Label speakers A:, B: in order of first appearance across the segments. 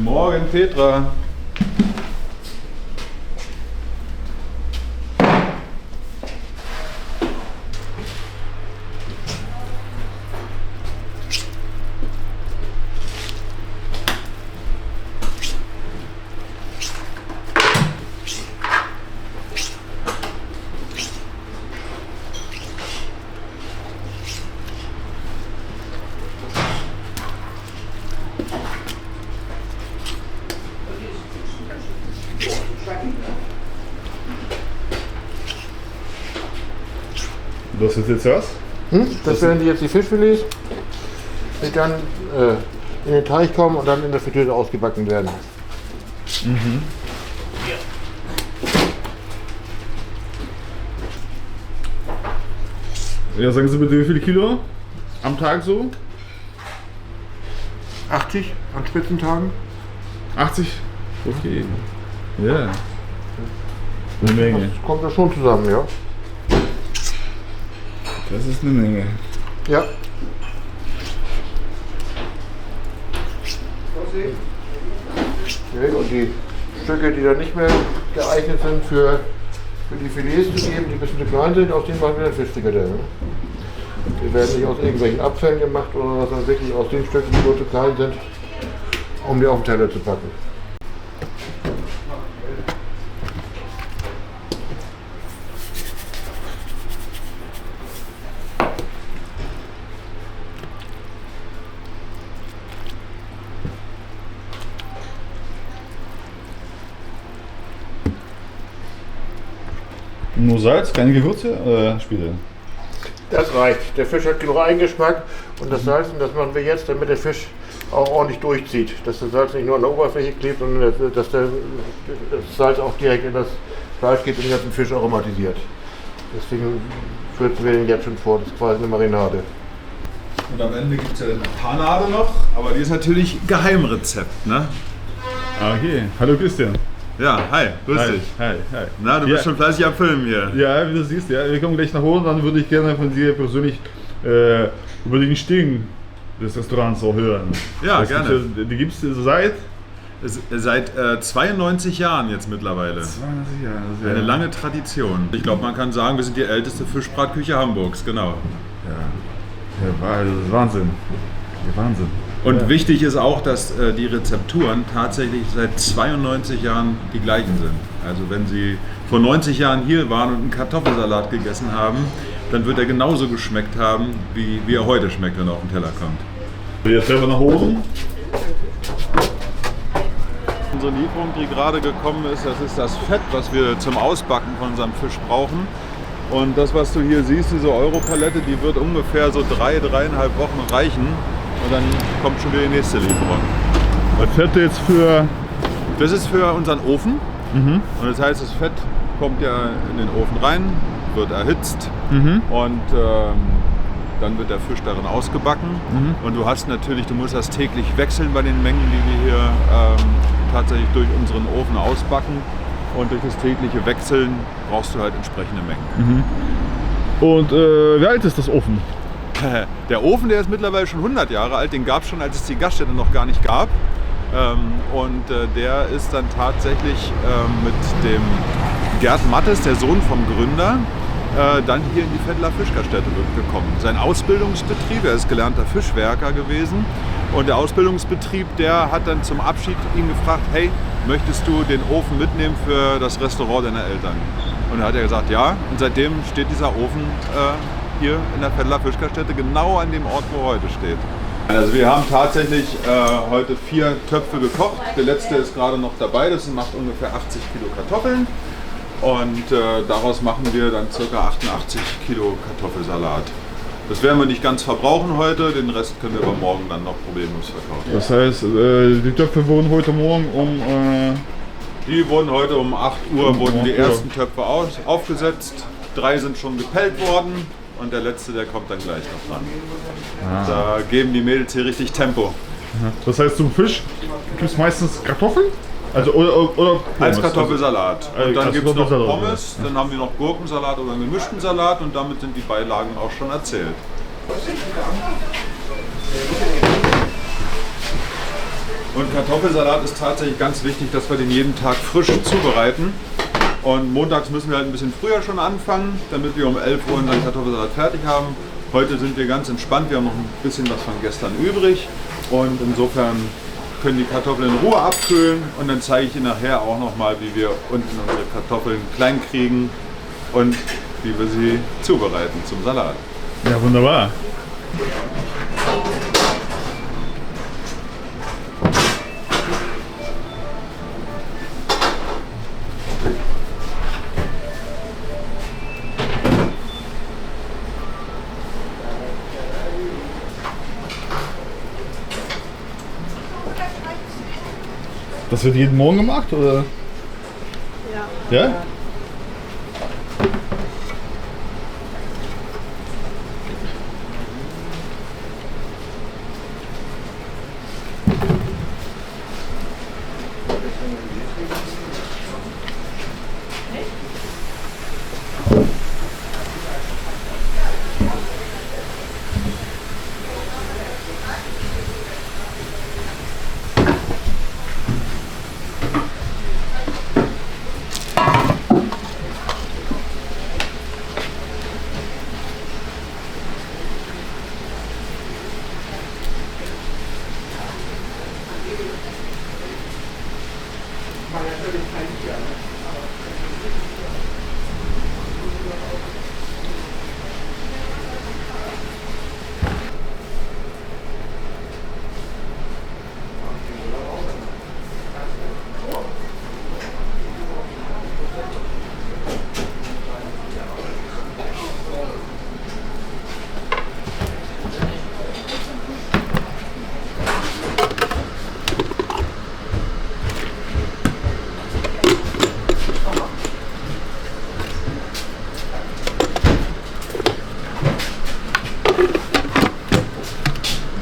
A: Morgen, Petra.
B: Das ist jetzt was?
C: Das wären jetzt die Fischfilets, die dann in den Teig kommen und dann in der Fritteuse ausgebacken werden.
B: Mhm. Ja, sagen Sie bitte, wie viele Kilo am Tag so?
C: 80 an Spitzentagen.
B: 80? Okay. Ja. Eine Menge.
C: Das kommt da schon zusammen, ja.
B: Das ist eine Menge.
C: Ja. Okay, und die Stücke, die dann nicht mehr geeignet sind für die Filets zu geben, die ein bisschen zu klein sind, aus denen machen wir dann Fischfrikadelle. Ne? Die werden nicht aus irgendwelchen Abfällen gemacht oder was, sondern wirklich aus den Stücken, die nur zu klein sind, um die auf den Teller zu packen.
B: Nur Salz, keine Gewürze, Spiele.
C: Das reicht. Der Fisch hat genug Eigengeschmack und das Salz, und das machen wir jetzt, damit der Fisch auch ordentlich durchzieht. Dass das Salz nicht nur an der Oberfläche klebt, sondern dass das Salz auch direkt in das Fleisch geht und den ganzen Fisch aromatisiert. Deswegen würzen wir den jetzt schon vor. Das ist quasi eine Marinade.
A: Und am Ende gibt es ja eine Panade noch, aber die ist natürlich Geheimrezept, ne?
B: Okay, hallo Christian.
A: Ja, hi, grüß dich.
B: Hi.
A: Na, du bist schon fleißig am Filmen hier.
B: Ja, wie du siehst, ja, wir kommen gleich nach Hause, dann würde ich gerne von dir persönlich über den Stegen des Restaurants auch hören.
A: Ja, gerne.
B: Die gibt es seit?
A: Seit 92 Jahren jetzt mittlerweile.
B: 92 Jahre. Das ist
A: Eine lange Tradition. Ich glaube, man kann sagen, wir sind die älteste Fischbratküche Hamburgs, genau.
B: Ja, das ist Wahnsinn. Ja, Wahnsinn.
A: Und wichtig ist auch, dass die Rezepturen tatsächlich seit 92 Jahren die gleichen sind. Also wenn Sie vor 90 Jahren hier waren und einen Kartoffelsalat gegessen haben, dann wird er genauso geschmeckt haben, wie er heute schmeckt, wenn er auf den Teller kommt.
B: Jetzt selber nach oben.
A: Unsere Lieferung, die gerade gekommen ist, das ist das Fett, was wir zum Ausbacken von unserem Fisch brauchen. Und das, was du hier siehst, diese Europalette, die wird ungefähr so 3,5 Wochen reichen. Und dann kommt schon wieder die nächste Lieferung.
B: Was Fett jetzt für?
A: Das ist für unseren Ofen.
B: Mhm.
A: Und das heißt, das Fett kommt ja in den Ofen rein, wird erhitzt und dann wird der Fisch darin ausgebacken. Und du musst das täglich wechseln bei den Mengen, die wir hier tatsächlich durch unseren Ofen ausbacken. Und durch das tägliche Wechseln brauchst du halt entsprechende Mengen.
B: Und wie alt ist das Ofen?
A: Der Ofen, der ist mittlerweile schon 100 Jahre alt, den gab es schon, als es die Gaststätte noch gar nicht gab. Der ist dann tatsächlich mit dem Gerd Mattes, der Sohn vom Gründer, dann hier in die Vetteler Fischgaststätte gekommen. Sein Ausbildungsbetrieb, er ist gelernter Fischwerker gewesen. Und der Ausbildungsbetrieb, der hat dann zum Abschied ihn gefragt, hey, möchtest du den Ofen mitnehmen für das Restaurant deiner Eltern? Und da hat er gesagt, ja. Und seitdem steht dieser Ofen hier in der Vetteler Fischgaststätte genau an dem Ort, wo er heute steht. Also wir haben tatsächlich heute 4 Töpfe gekocht. Der letzte ist gerade noch dabei, das macht ungefähr 80 Kilo Kartoffeln. Und daraus machen wir dann ca. 88 Kilo Kartoffelsalat. Das werden wir nicht ganz verbrauchen heute, den Rest können wir aber morgen dann noch problemlos verkaufen.
B: Das heißt, die Töpfe wurden heute Morgen
A: Die wurden heute um 8 Uhr wurden die ersten Töpfe aufgesetzt. 3 sind schon gepellt worden und der letzte, der kommt dann gleich noch dran. Da geben die Mädels hier richtig Tempo.
B: Das heißt, zum Fisch gibt es meistens Kartoffeln? Also oder
A: als Kartoffelsalat. Und dann gibt es noch Pommes,
B: ja.
A: Dann haben wir noch Gurkensalat oder einen gemischten Salat und damit sind die Beilagen auch schon erzählt. Und Kartoffelsalat ist tatsächlich ganz wichtig, dass wir den jeden Tag frisch zubereiten. Und montags müssen wir halt ein bisschen früher schon anfangen, damit wir um 11 Uhr unseren Kartoffelsalat fertig haben. Heute sind wir ganz entspannt, wir haben noch ein bisschen was von gestern übrig. Und insofern können die Kartoffeln in Ruhe abkühlen. Und dann zeige ich Ihnen nachher auch nochmal, wie wir unten unsere Kartoffeln klein kriegen und wie wir sie zubereiten zum Salat.
B: Ja, wunderbar. Das wird jeden Morgen gemacht, oder? Ja. Ja?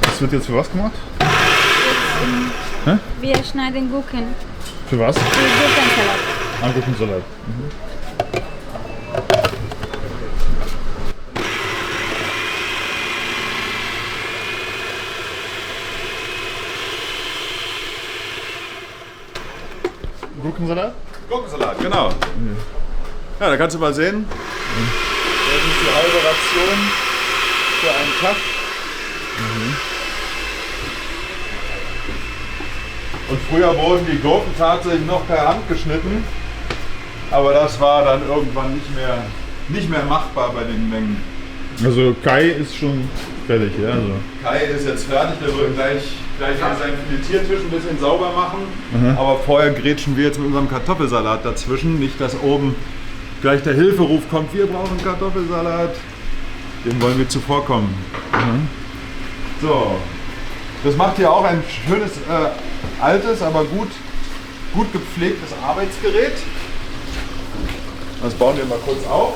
B: Das wird jetzt für was gemacht? Hä?
D: Wir schneiden Gurken.
B: Für was?
D: Für Gurkensalat.
B: Ah, Gurkensalat. Mhm. Gurkensalat?
A: Gurkensalat, genau. Ja, da kannst du mal sehen. Das ist die halbe Ration für einen Tag. Und früher wurden die Gurken tatsächlich noch per Hand geschnitten. Aber das war dann irgendwann nicht mehr machbar bei den Mengen.
B: Also Kai ist schon fertig, ja? Also.
A: Kai ist jetzt fertig, der wird gleich seinen Filetiertisch ein bisschen sauber machen. Aber vorher grätschen wir jetzt mit unserem Kartoffelsalat dazwischen. Nicht, dass oben gleich der Hilferuf kommt, wir brauchen Kartoffelsalat. Dem wollen wir zuvorkommen. So, das macht hier auch ein schönes, altes, aber gut gepflegtes Arbeitsgerät. Das bauen wir mal kurz auf.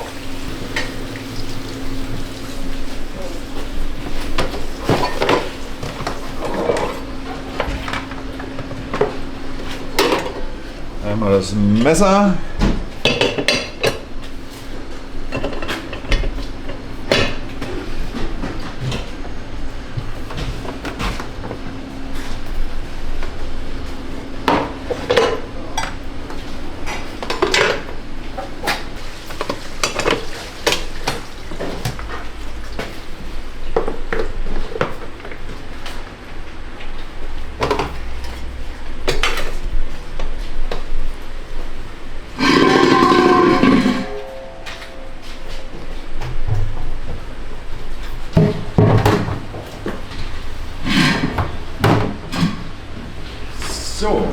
A: Einmal das Messer. So.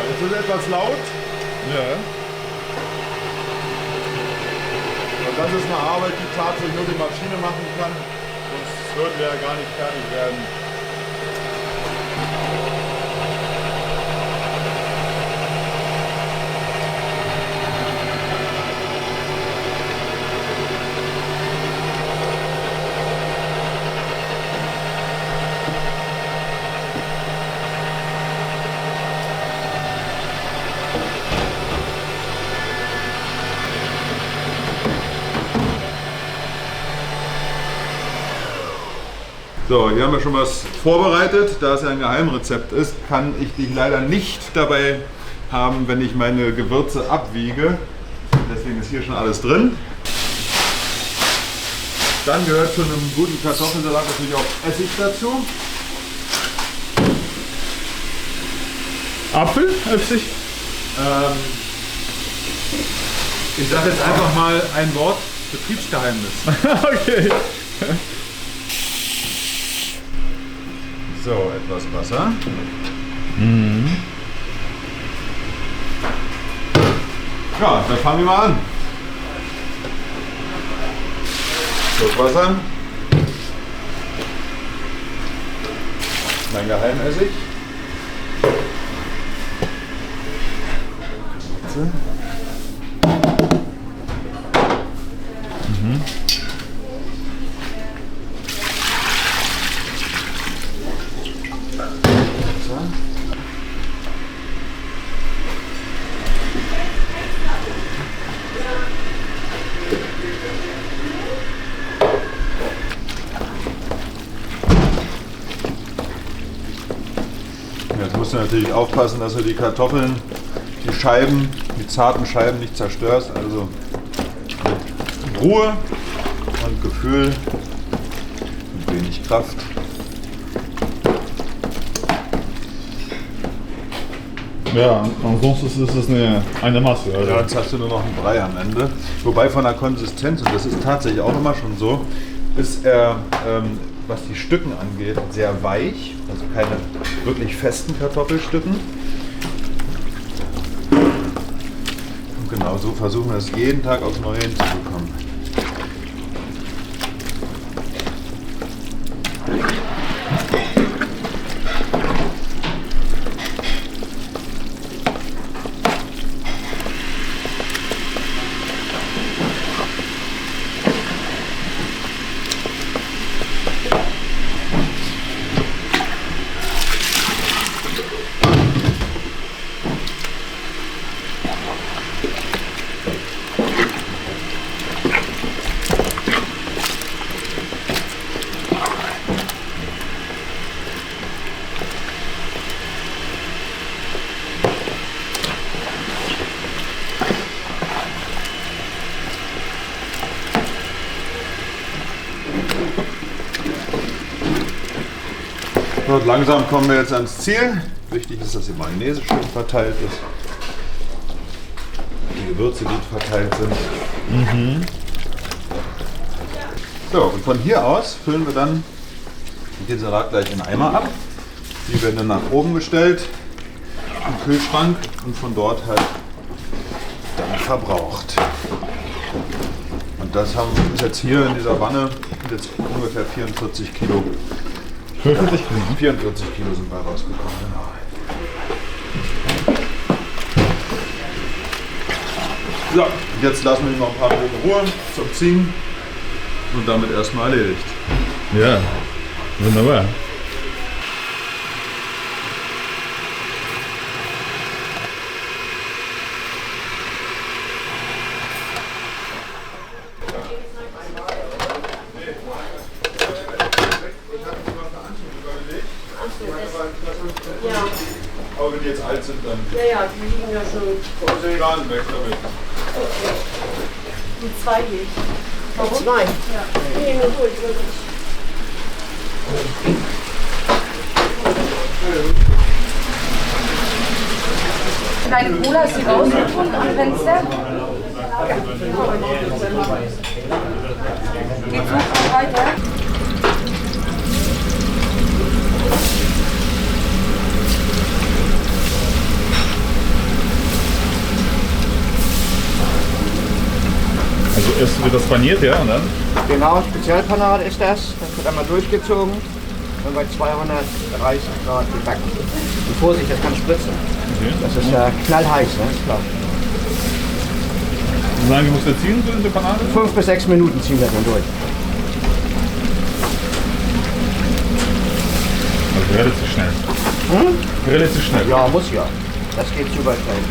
A: Es ist etwas laut.
B: Ja.
A: Und das ist eine Arbeit, die tatsächlich nur die Maschine machen kann. Sonst
B: würden wir ja gar nicht fertig werden.
A: So, hier haben wir schon was vorbereitet. Da es ja ein Geheimrezept ist, kann ich dich leider nicht dabei haben, wenn ich meine Gewürze abwiege. Deswegen ist hier schon alles drin. Dann gehört zu einem guten Kartoffelsalat natürlich auch Essig dazu.
B: Apfel, Essig?
A: Ich sage jetzt einfach mal ein Wort: Betriebsgeheimnis.
B: Okay.
A: So, etwas Wasser. Ja, dann fangen wir mal an. Schluck Wasser. Mein Geheimessig. Jetzt musst du natürlich aufpassen, dass du die Kartoffeln, die Scheiben, die zarten Scheiben nicht zerstörst. Also mit Ruhe und Gefühl und wenig Kraft.
B: Ja, ansonsten ist es eine Masse. Also.
A: Ja, jetzt hast du nur noch einen Brei am Ende. Wobei von der Konsistenz, und das ist tatsächlich auch immer schon so, ist er, was die Stücken angeht, sehr weich. Also keine wirklich festen Kartoffelstücken. Und genau so versuchen wir es jeden Tag aufs Neue hinzubekommen. Und langsam kommen wir jetzt ans Ziel. Wichtig ist, dass die Mayonnaise schön verteilt ist. Die Gewürze gut verteilt sind. So, und von hier aus füllen wir dann den Salat gleich in Eimer ab. Die werden dann nach oben gestellt im Kühlschrank und von dort halt dann verbraucht. Und das ist jetzt hier in dieser Wanne jetzt ungefähr 44 Kilo.
B: 44 Kilo.
A: 44 Kilo sind bei rausgekommen, genau. So, jetzt lassen wir ihn noch ein paar Minuten Ruhe zum Ziehen und damit erstmal erledigt.
B: Ja, wunderbar.
A: Aber wenn die jetzt alt sind, dann
E: Ja, die liegen ja schon.
A: Plan weg damit.
E: Die zwei gehe ich. Warum? Zwei? Ja. Nee, nur durch.
D: Deine Cola ist die rausgefunden am Fenster? Geht's noch weiter?
B: Also erst wird das paniert, ja, und dann?
C: Genau, Spezialpanade ist das. Das wird
F: einmal durchgezogen und bei 230 Grad gebacken. Und Vorsicht, das kann spritzen.
B: Okay.
F: Das ist ja knallheiß, ne? Ist klar.
B: Wie lange muss der ziehen, so in der Panade?
F: 5 bis 6 Minuten ziehen wir dann durch.
B: Also relativ schnell. Relativ schnell.
F: Ja, muss ja. Das geht super schnell.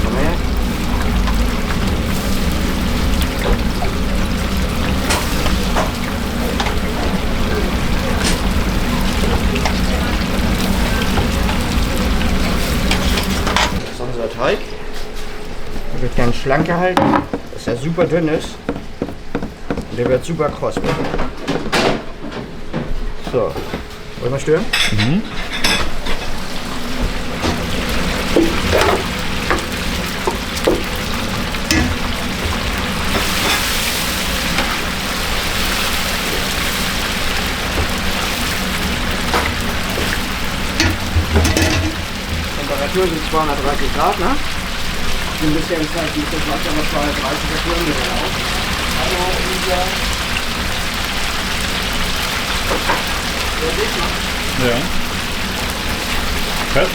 F: Komm her. Das ist unser Teig. Der wird ganz schlank gehalten, dass er super dünn ist. Und der wird super kross. So, wollen wir stören? Temperatur sind 230 Grad, ne? Ein bisschen Zeit, die das macht aber 230 Sekunden wieder auf. Hallo, Lisa.
B: Ja. Fett?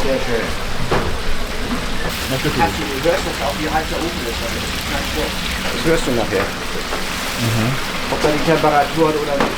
F: Sehr schön.
B: Mach das
F: Du hörst das auch, wie heiß der Ofen ist. Das hörst du nachher. Ob da die Temperatur hat oder nicht.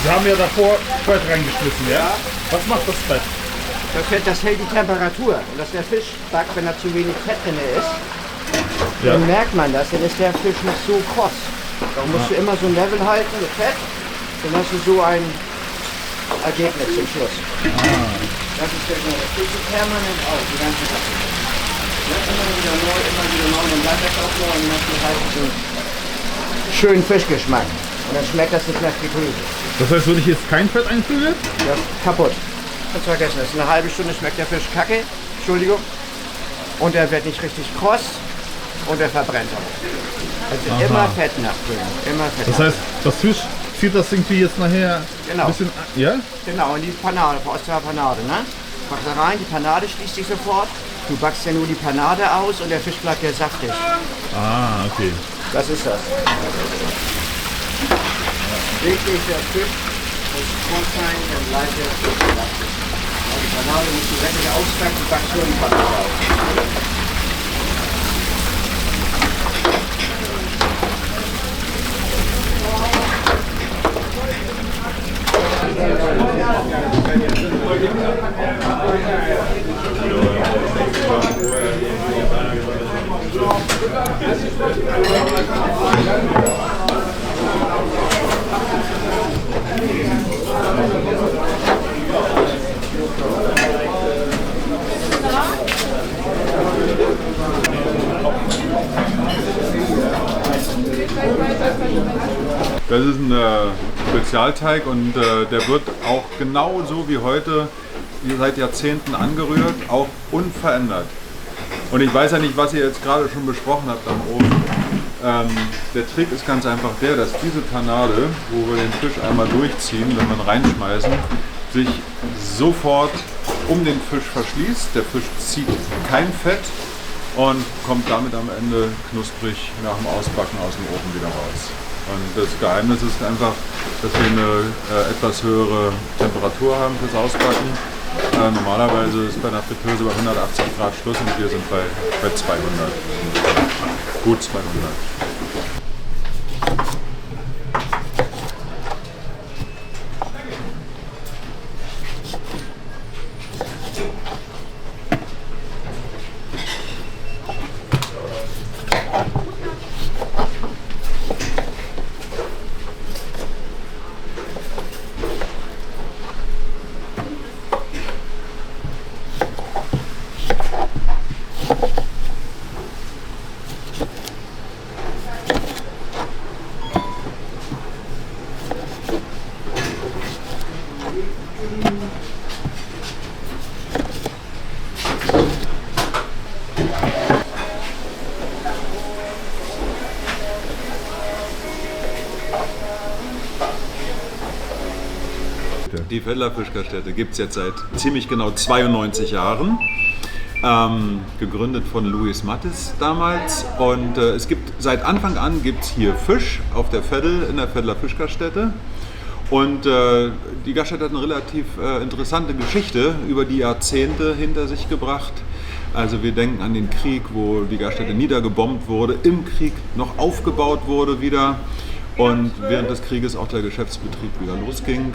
B: Sie haben ja davor Fett reingeschmissen, ja? Was macht das Fett?
F: Das hält die Temperatur. Und dass der Fisch backt, wenn da zu wenig Fett drin ist,
B: Ja.
F: dann merkt man das, dann ist der Fisch nicht so kross. Darum musst du immer so ein Level halten mit Fett, dann hast du so ein Ergebnis zum Schluss. Das ist der Grund. Das tut sich permanent auf, die ganze Sache. Ja, immer wieder neu, dann bleibt das auch neu und dann hast du halt so einen schönen Fischgeschmack. Und dann schmeckt das nicht nach Geflügel.
B: Das heißt, wenn ich jetzt kein Fett einfüge?
F: Ja, kaputt. Kannst vergessen, das ist eine halbe Stunde schmeckt der Fisch kacke. Entschuldigung. Und er wird nicht richtig kross und er verbrennt auch. Also immer Fett nachfüllen. Immer Fett
B: Das heißt, das Fisch zieht das irgendwie jetzt nachher
F: Genau.
B: ein bisschen. Ja?
F: Genau, in die Panade, aus der Panade, ne? Machst da rein, die Panade schließt sich sofort. Du backst ja nur die Panade aus und der Fisch bleibt ja saftig.
B: Ah, okay.
F: Das ist das. Wichtig, der Fisch muss kross sein, dann bleibt der Fisch saftig. Die Panade musst du richtig ausbacken, du backst nur die Panade aus.
A: Das ist ein Spezialteig und der wird auch genauso wie heute, seit Jahrzehnten angerührt, auch unverändert. Und ich weiß ja nicht, was ihr jetzt gerade schon besprochen habt am Ofen. Der Trick ist ganz einfach der, dass diese Panade, wo wir den Fisch einmal durchziehen, wenn wir ihn reinschmeißen, sich sofort um den Fisch verschließt. Der Fisch zieht kein Fett und kommt damit am Ende knusprig nach dem Ausbacken aus dem Ofen wieder raus. Und das Geheimnis ist einfach, dass wir eine etwas höhere Temperatur haben fürs Ausbacken. Normalerweise ist bei einer Fritteuse bei 180 Grad Schluss und wir sind bei 200. Gut 200. Die Feldler Fischgaststätte gibt es jetzt seit ziemlich genau 92 Jahren. Gegründet von Louis Mattes damals. Und es gibt seit Anfang an gibt's hier Fisch auf der Veddel in der Feldler Fischgaststätte. Und die Gaststätte hat eine relativ interessante Geschichte über die Jahrzehnte hinter sich gebracht. Also wir denken an den Krieg, wo die Gaststätte niedergebombt wurde, im Krieg noch aufgebaut wurde wieder und während des Krieges auch der Geschäftsbetrieb wieder losging.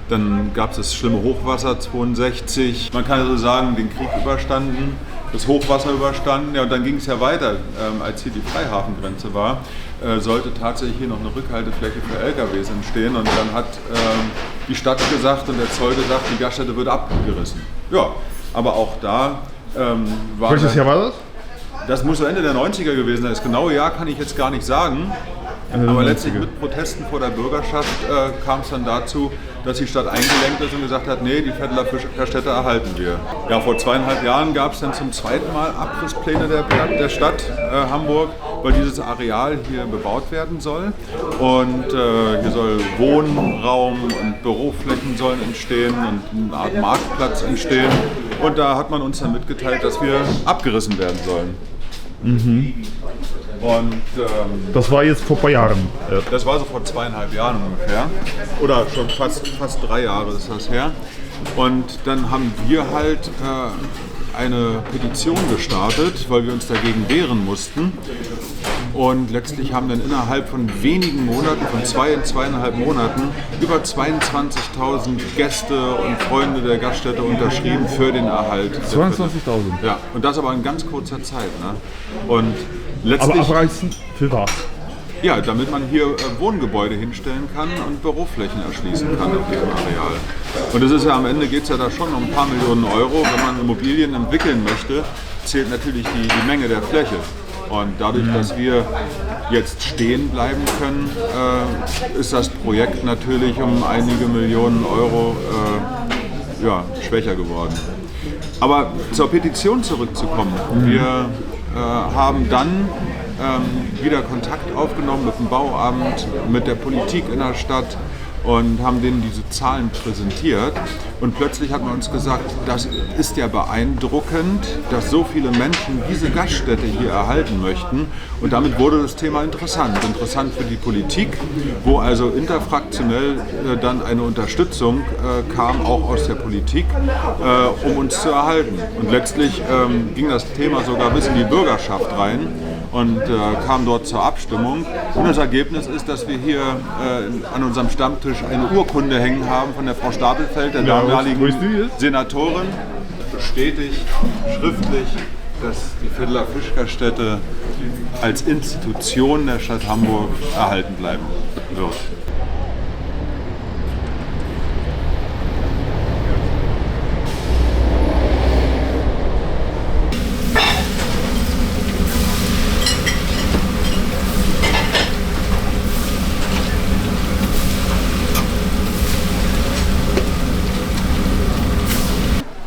A: Dann gab es das schlimme Hochwasser 62. Man kann also sagen, den Krieg überstanden, das Hochwasser überstanden. Ja, und dann ging es ja weiter, als hier die Freihafengrenze war. Sollte tatsächlich hier noch eine Rückhaltefläche für LKWs entstehen. Und dann hat die Stadt gesagt und der Zoll gesagt, die Gaststätte wird abgerissen. Ja, aber auch da war
B: Welches Jahr war das?
A: das muss so Ende der 90er gewesen sein. Das genaue Jahr kann ich jetzt gar nicht sagen. Aber letztlich mit Protesten vor der Bürgerschaft kam es dann dazu, dass die Stadt eingelenkt ist und gesagt hat, nee, die Feldler Fischgaststätte erhalten wir. Ja, vor 2,5 Jahren gab es dann zum zweiten Mal Abrisspläne der Stadt Hamburg, weil dieses Areal hier bebaut werden soll. Und hier soll Wohnraum und Büroflächen sollen entstehen und eine Art Marktplatz entstehen. Und da hat man uns dann mitgeteilt, dass wir abgerissen werden sollen.
B: Mhm.
A: Und
B: das war jetzt vor ein paar Jahren.
A: das war so vor 2,5 Jahren ungefähr. Oder schon fast 3 Jahre ist das her. Und dann haben wir halt eine Petition gestartet, weil wir uns dagegen wehren mussten. Und letztlich haben dann innerhalb von wenigen Monaten, von 2,5 Monaten, über 22.000 Gäste und Freunde der Gaststätte unterschrieben für den Erhalt.
B: 22.000?
A: Ja, und das aber in ganz kurzer Zeit. Ne? Und
B: Aber
A: letztlich,
B: abreißen für was?
A: ja, damit man hier Wohngebäude hinstellen kann und Büroflächen erschließen kann auf diesem Areal. Und das ist ja am Ende geht es ja da schon um ein paar Millionen Euro. Wenn man Immobilien entwickeln möchte, zählt natürlich die Menge der Fläche. Und dadurch, dass wir jetzt stehen bleiben können, ist das Projekt natürlich um einige Millionen Euro schwächer geworden. Aber zur Petition zurückzukommen. Wir haben dann wieder Kontakt aufgenommen mit dem Bauamt, mit der Politik in der Stadt und haben denen diese Zahlen präsentiert. Und plötzlich hat man uns gesagt, das ist ja beeindruckend, dass so viele Menschen diese Gaststätte hier erhalten möchten. Und damit wurde das Thema interessant. Interessant für die Politik, wo also interfraktionell dann eine Unterstützung kam, auch aus der Politik, um uns zu erhalten. Und letztlich ging das Thema sogar bis in die Bürgerschaft rein und kam dort zur Abstimmung. Und das Ergebnis ist, dass wir hier an unserem Stammtisch eine Urkunde hängen haben von der Frau Stapelfeld, der damaligen Senatorin, bestätigt schriftlich, dass die Feldler Fischgaststätte als Institution der Stadt Hamburg erhalten bleiben wird.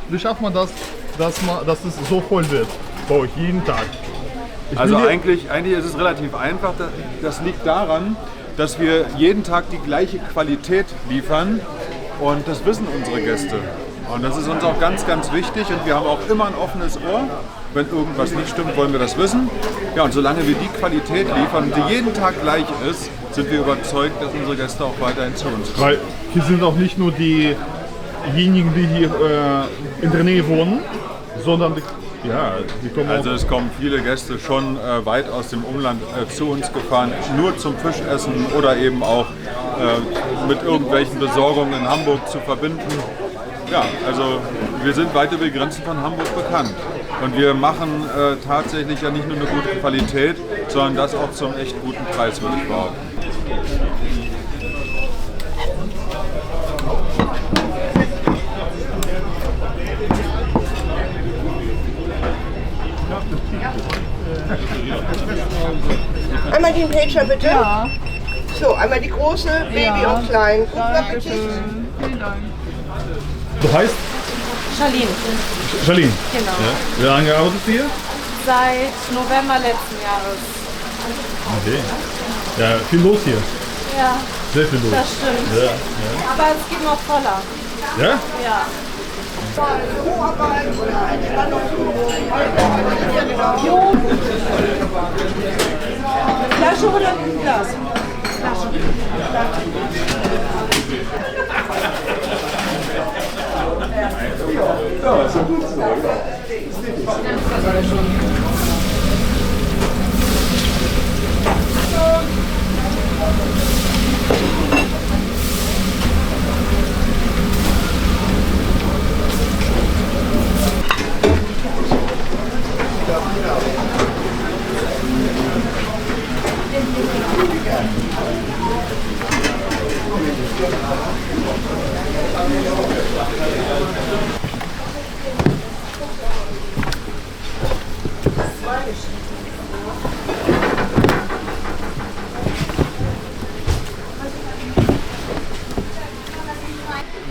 B: Wie schafft man das, dass es so voll wird bei euch jeden Tag?
A: Also eigentlich ist es relativ einfach. Das liegt daran, dass wir jeden Tag die gleiche Qualität liefern und das wissen unsere Gäste. Und das ist uns auch ganz, ganz wichtig und wir haben auch immer ein offenes Ohr. Wenn irgendwas nicht stimmt, wollen wir das wissen. Ja, und solange wir die Qualität liefern, die jeden Tag gleich ist, sind wir überzeugt, dass unsere Gäste auch weiterhin zu uns kommen.
B: Weil hier sind auch nicht nur diejenigen, die hier in der Nähe wohnen, sondern die kommen
A: Also
B: auch.
A: es kommen viele Gäste schon weit aus dem Umland zu uns gefahren, nur zum Fischessen oder eben auch mit irgendwelchen Besorgungen in Hamburg zu verbinden. Ja, also wir sind weit über die Grenzen von Hamburg bekannt. Und wir machen tatsächlich ja nicht nur eine gute Qualität, sondern das auch zum echt guten Preis, würde ich behaupten.
E: Einmal den Pager bitte. Ja. So, einmal die große, Baby und klein. Guten Appetit.
D: Vielen Dank.
B: Du heißt?
G: Charlene,
B: Charlene.
G: genau.
B: Ja. Wie lange arbeitest du hier?
G: Seit November letzten Jahres.
B: Okay. Ja, viel los hier.
G: Ja,
B: Sehr viel los.
G: das stimmt.
B: Ja.
G: Aber es geht noch voller.
B: Ja?
G: Ja.
D: Flasche oder ein Glas?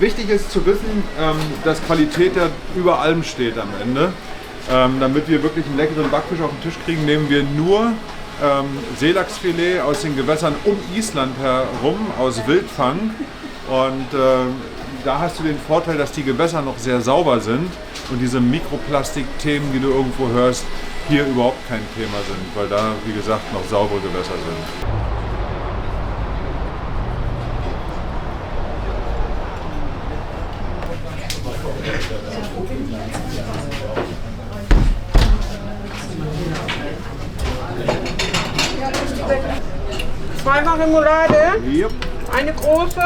A: Wichtig ist zu wissen, dass Qualität ja über allem steht am Ende. Damit wir wirklich einen leckeren Backfisch auf den Tisch kriegen, nehmen wir nur Seelachsfilet aus den Gewässern um Island herum, aus Wildfang. Und da hast du den Vorteil, dass die Gewässer noch sehr sauber sind und diese Mikroplastik-Themen, die du irgendwo hörst, hier überhaupt kein Thema sind, weil da, wie gesagt, noch saubere Gewässer sind.
E: Zweimal Remoulade,
A: Yep.
E: eine große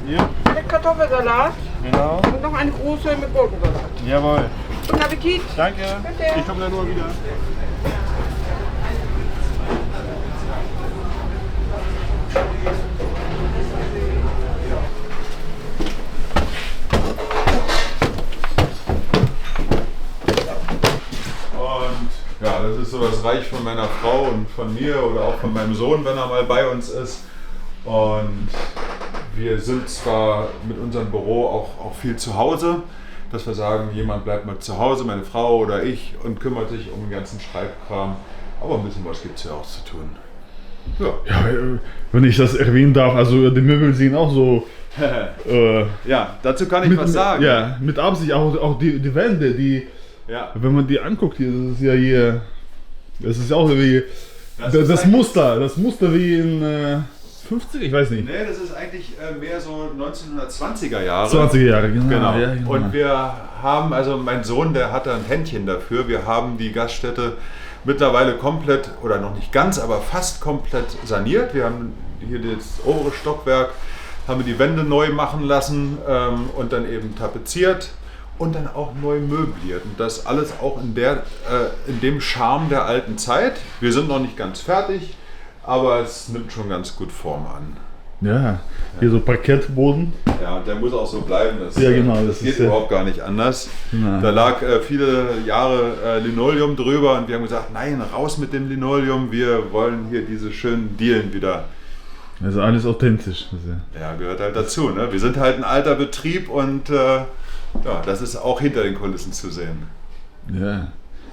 A: Yep.
E: mit Kartoffelsalat
A: Genau.
E: und noch eine große mit Gurkensalat.
A: Jawohl.
E: Guten Appetit.
A: Danke.
E: Bitte.
A: Ich komme dann nur wieder. Und ja, das ist so das Reich von meiner Frau und von mir oder auch von meinem Sohn, wenn er mal bei uns ist. Und wir sind zwar mit unserem Büro auch viel zu Hause, dass wir sagen, jemand bleibt mal zu Hause, meine Frau oder ich, und kümmert sich um den ganzen Schreibkram. Aber ein bisschen was gibt es ja auch zu tun. Ja.
B: Ja, wenn ich das erwähnen darf, also die Möbel sehen auch so.
A: Ja, dazu kann ich was sagen.
B: Ja, mit Absicht auch die Wände, die,
A: Ja.
B: wenn man die anguckt, hier, das ist ja hier, das ist ja auch wie
A: Das
B: das
A: ist
B: Muster wie in 50, ich weiß nicht.
A: Nee, das ist eigentlich mehr so 1920er Jahre.
B: 20er Jahre, genau.
A: Genau.
B: Ja, genau.
A: Und wir haben, also mein Sohn, der hat da ein Händchen dafür. Wir haben die Gaststätte mittlerweile komplett, oder noch nicht ganz, aber fast komplett saniert. Wir haben hier das obere Stockwerk, haben wir die Wände neu machen lassen und dann eben tapeziert und dann auch neu möbliert. Und das alles auch in dem Charme der alten Zeit. Wir sind noch nicht ganz fertig, aber es nimmt schon ganz gut Form an.
B: Ja, hier so Parkettboden.
A: Ja, der muss auch so bleiben. Das,
B: Ja, genau,
A: das
B: das
A: geht
B: ist ja-
A: überhaupt gar nicht anders.
B: Na.
A: Da lag viele Jahre Linoleum drüber und wir haben gesagt, nein, raus mit dem Linoleum, wir wollen hier diese schönen Dielen wieder.
B: Also alles authentisch. Das ist ja-
A: Ja, gehört halt dazu. Ne? Wir sind halt ein alter Betrieb und ja, das ist auch hinter den Kulissen zu sehen.
B: Ja.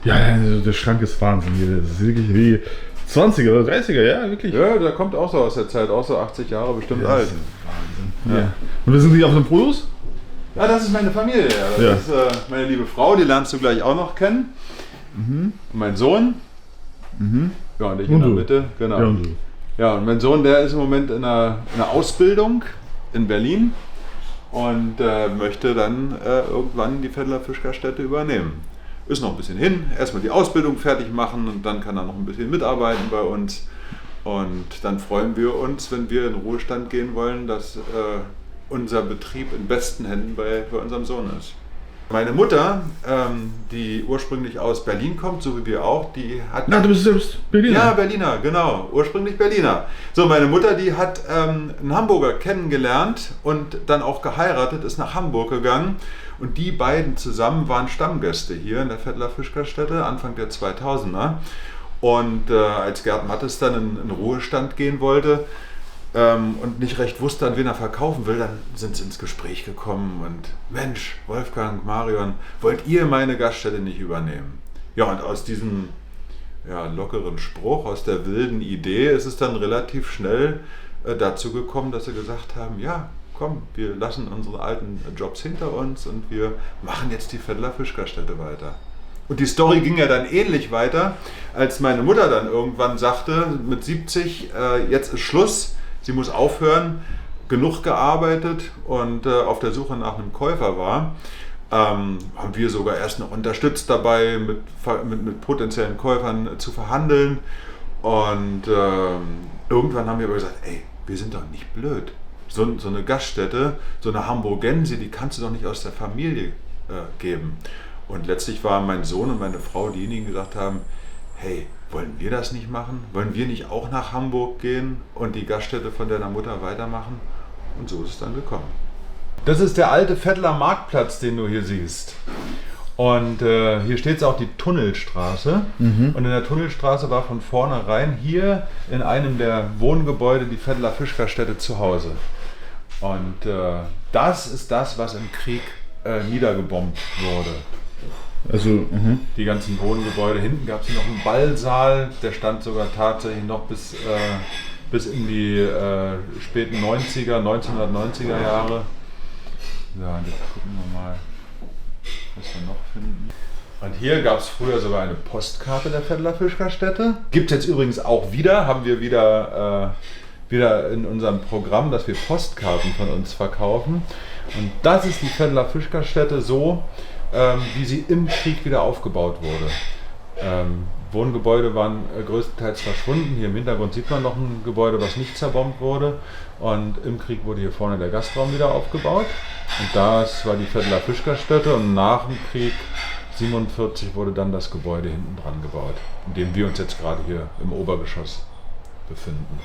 B: Ja, also der Schrank ist Wahnsinn hier. Das ist wirklich wie 20er oder 30er, ja, wirklich.
A: Ja, der kommt auch so aus der Zeit, auch so 80 Jahre bestimmt
B: Ja,
A: alt.
B: das ist Wahnsinn. Ja. Und wir sind hier auf dem Produce?
A: Ja, das ist meine Familie. Ja. Das
B: Ja.
A: ist meine liebe Frau, die lernst du gleich auch noch kennen. Und mein Sohn. Ja, und ich in
B: Und
A: der
B: du.
A: Mitte. Genau.
B: Ja, und du.
A: Ja, und mein Sohn, der ist im Moment in einer Ausbildung in Berlin und möchte dann irgendwann die Vettler Fischgaststätte übernehmen. Ist noch ein bisschen hin, erstmal die Ausbildung fertig machen und dann kann er noch ein bisschen mitarbeiten bei uns. Und dann freuen wir uns, wenn wir in Ruhestand gehen wollen, dass unser Betrieb in besten Händen bei unserem Sohn ist. Meine Mutter, die ursprünglich aus Berlin kommt, so wie wir auch, die hat...
B: Na, du bist selbst Berliner.
A: Ja, Berliner, genau. Ursprünglich Berliner. So, meine Mutter, die hat einen Hamburger kennengelernt und dann auch geheiratet, ist nach Hamburg gegangen. Und die beiden zusammen waren Stammgäste hier in der Vettler Fischgaststätte, Anfang der 2000er. Und als Gerd Mattes dann in Ruhestand gehen wollte und nicht recht wusste, an wen er verkaufen will, dann sind sie ins Gespräch gekommen und Mensch, Wolfgang, Marion, wollt ihr meine Gaststätte nicht übernehmen? Ja, und aus diesem lockeren Spruch, aus der wilden Idee ist es dann relativ schnell dazu gekommen, dass sie gesagt haben, ja, komm, wir lassen unsere alten Jobs hinter uns und wir machen jetzt die Vettler Fischgaststätte weiter. Und die Story ging ja dann ähnlich weiter, als meine Mutter dann irgendwann sagte, mit 70, jetzt ist Schluss, sie muss aufhören, genug gearbeitet und auf der Suche nach einem Käufer war. Haben wir sogar erst noch unterstützt dabei, mit potenziellen Käufern zu verhandeln. Und irgendwann haben wir aber gesagt, ey, wir sind doch nicht blöd. So eine Gaststätte, so eine Hamburgense, die kannst du doch nicht aus der Familie geben. Und letztlich waren mein Sohn und meine Frau diejenigen, die gesagt haben, hey, wollen wir das nicht machen? Wollen wir nicht auch nach Hamburg gehen und die Gaststätte von deiner Mutter weitermachen? Und so ist es dann gekommen. Das ist der alte Vettler Marktplatz, den du hier siehst. Und hier steht auch die Tunnelstraße. Und in der Tunnelstraße war von vornherein hier in einem der Wohngebäude die Vettler Fischgaststätte zu Hause. Und das ist das, was im Krieg niedergebombt wurde.
B: Also,
A: Die ganzen Wohngebäude. Hinten gab es noch einen Ballsaal, der stand sogar tatsächlich noch bis in die späten 1990er Jahre. Ja, und jetzt gucken wir mal, was wir noch finden. Und hier gab es früher sogar eine Postkarte der Vettler Fischgaststätte. Gibt es jetzt übrigens auch wieder, haben wir wieder in unserem Programm, dass wir Postkarten von uns verkaufen. Und das ist die Vettler Fischgaststätte so, wie sie im Krieg wieder aufgebaut wurde. Wohngebäude waren größtenteils verschwunden. Hier im Hintergrund sieht man noch ein Gebäude, was nicht zerbombt wurde. Und im Krieg wurde hier vorne der Gastraum wieder aufgebaut. Und das war die Vettler Fischgaststätte. Und nach dem Krieg 1947 wurde dann das Gebäude hinten dran gebaut, in dem wir uns jetzt gerade hier im Obergeschoss befinden.